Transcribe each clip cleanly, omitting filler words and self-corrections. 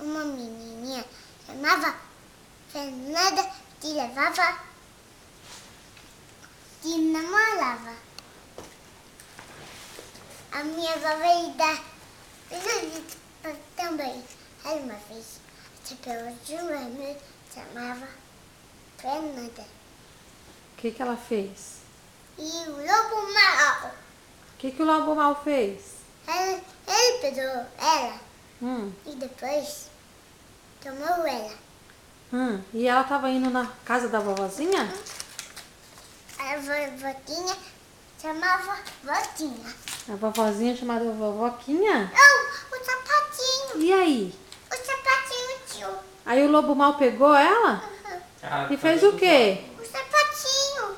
uma menininha chamava Fernanda que levava, que namorava. A minha avó veio dar presente também. Aí uma vez, chapéu de vermelho chamava Fernanda. O que ela fez? E o lobo mau, O que o lobo mal fez? ele pegou ela E e depois tomou ela. E ela estava indo na casa da vovozinha? A vovotinha chamava Votinha. A vovozinha chamada vovoquinha? Não, o sapatinho. E aí? O sapatinho, tio. Aí o lobo mal pegou ela? E fez o quê? O sapatinho.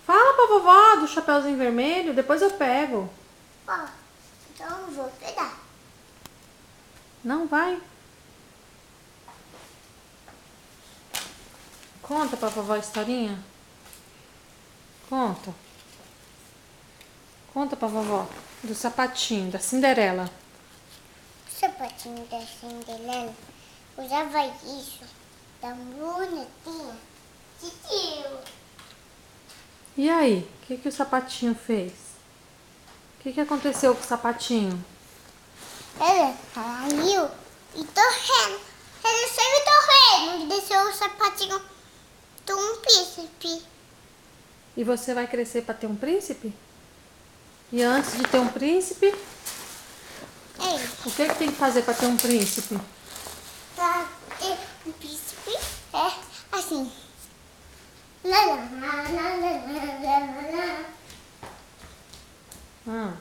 Fala pra vovó do chapeuzinho vermelho, depois eu pego. Ó, então eu vou pegar. Não vai? Conta pra vovó a historinha. Conta. Conta pra vovó do sapatinho, da Cinderela. O sapatinho da Cinderela usava isso, tão bonitinha. Tio. E aí? O que o sapatinho fez? O que aconteceu com o sapatinho? Ela caiu e torrendo. Ele saiu torrendo e deixou o sapatinho de um príncipe. E você vai crescer pra ter um príncipe? E antes de ter um príncipe, Ei, o que tem que fazer pra ter um príncipe? pra ter um príncipe é assim. Lá, lá, lá, lá, lá, lá, lá.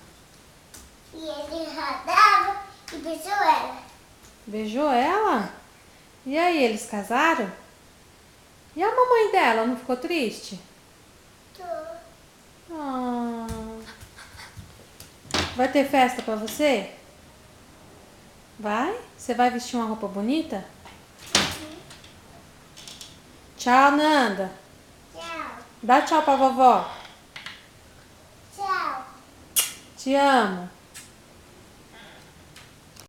E ele rodava e beijou ela. Beijou ela? E aí, eles casaram? E a mamãe dela não ficou triste? Ah. Vai ter festa pra você? Vai? Você vai vestir uma roupa bonita? Tchau, Nanda. Tchau, Dá tchau pra vovó. tchau. Te amo.